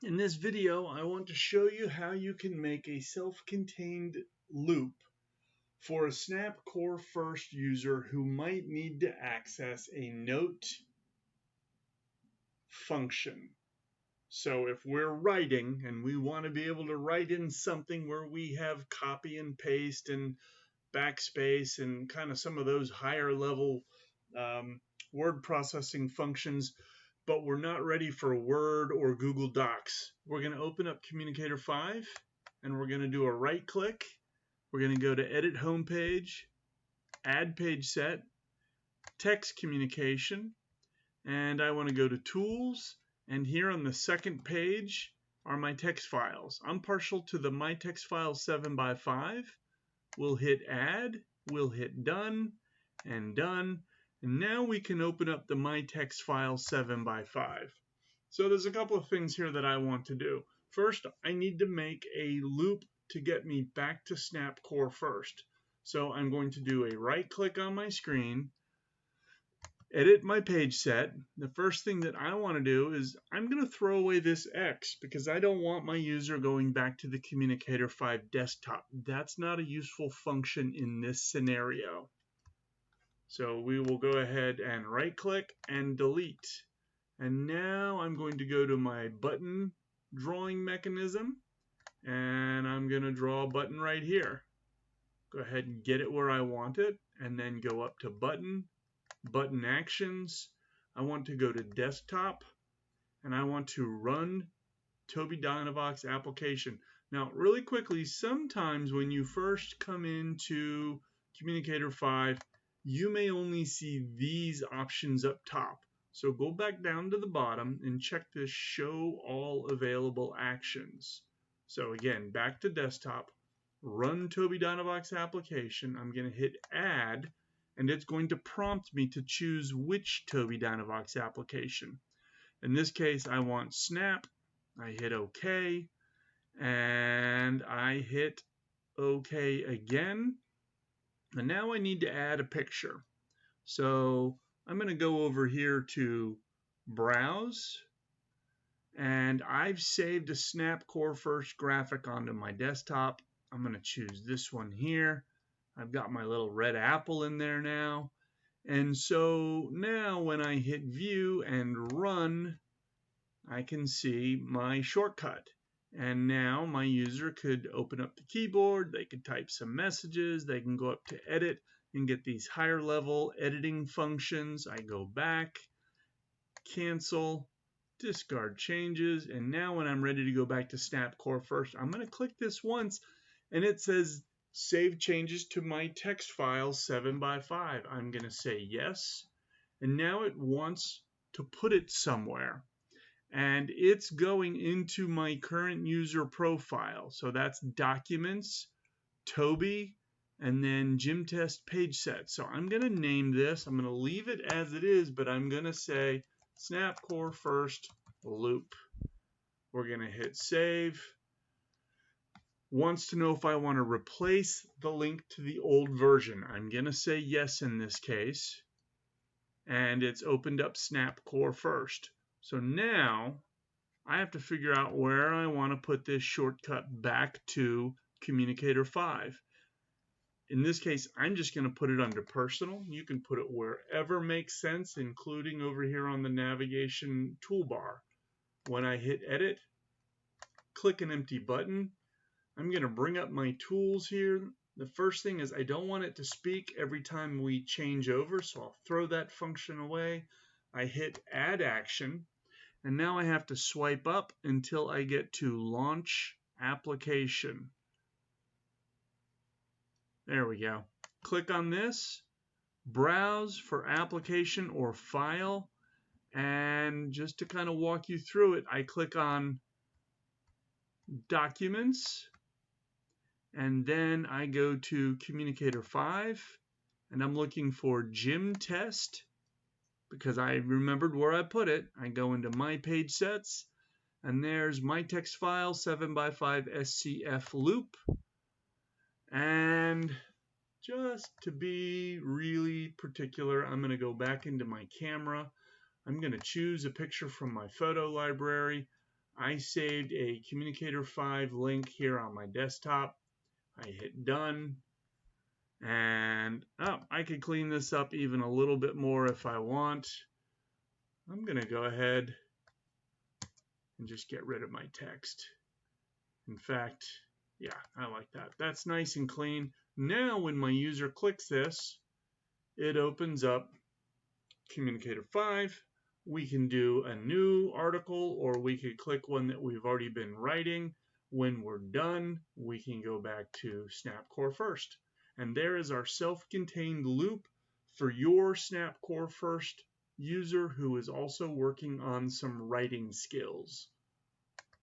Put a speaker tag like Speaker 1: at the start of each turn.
Speaker 1: In this video, I want to show you how you can make a self-contained loop for a Snap Core First user who might need to access a note function. So if we're writing and we want to be able to write in something where we have copy and paste and backspace and kind of some of those higher level word processing functions, but we're not ready for Word or Google Docs, we're going to open up Communicator 5 and we're going to do a right click. We're going to go to Edit Homepage, Add Page Set, Text Communication, and I want to go to Tools, and here on the second page are my text files. I'm partial to the My Text File 7x5. We'll hit Add, we'll hit Done, and Done. And now we can open up the My Text File 7x5. So there's a couple of things here that I want to do. First, I need to make a loop to get me back to Snap Core First. So I'm going to do a right click on my screen, edit my page set. The first thing that I want to do is I'm going to throw away this X because I don't want my user going back to the Communicator 5 desktop. That's not a useful function in this scenario. So we will go ahead and right click and delete. And now I'm going to go to my button drawing mechanism and I'm going to draw a button right here. Go ahead and get it where I want it and then go up to button actions. I want to go to desktop and I want to run Tobii Dynavox application. Now really quickly, sometimes when you first come into Communicator 5, you may only see these options up top. So go back down to the bottom and check this show all available actions. So again, back to desktop, run Tobii Dynavox application. I'm going to hit add and it's going to prompt me to choose which Tobii Dynavox application. In this case, I want Snap. I hit OK and I hit OK again. And now I need to add a picture. So I'm going to go over here to Browse, and I've saved a Snap Core First graphic onto my desktop. I'm going to choose this one here. I've got my little red apple in there now. And so now when I hit View and Run, I can see my shortcut. And now my user could open up the keyboard, they could type some messages, they can go up to Edit and get these higher level editing functions. I go back, cancel, discard changes, and now when I'm ready to go back to Snap Core First, I'm going to click this once and it says save changes to my text file 7x5. I'm going to say yes, and now it wants to put it somewhere. And it's going into my current user profile. So that's Documents, Tobii, and then GymTest page set. So I'm going to name this. I'm going to leave it as it is, but I'm going to say Snap Core First Loop. We're going to hit save. Wants to know if I want to replace the link to the old version. I'm going to say yes in this case. And it's opened up Snap Core First. So now I have to figure out where I want to put this shortcut back to Communicator 5. In this case, I'm just going to put it under Personal. You can put it wherever makes sense, including over here on the navigation toolbar. When I hit Edit, click an empty button. I'm going to bring up my tools here. The first thing is I don't want it to speak every time we change over, so I'll throw that function away. I hit Add Action. And now I have to swipe up until I get to Launch Application. There we go. Click on this, browse for application or file, and just to kind of walk you through it, I click on Documents, and then I go to Communicator 5, and I'm looking for GymTest, because I remembered where I put it. I go into My Page Sets, and there's my text file 7x5 SCF loop. And just to be really particular, I'm going to go back into my camera. I'm going to choose a picture from my photo library. I saved a Communicator 5 link here on my desktop. I hit done. And I could clean this up even a little bit more if I want. I'm going to go ahead and just get rid of my text. In fact, yeah, I like that. That's nice and clean. Now when my user clicks this, it opens up Communicator 5. We can do a new article, or we could click one that we've already been writing. When we're done, we can go back to Snap Core First. And there is our self-contained loop for your Snap Core First user who is also working on some writing skills.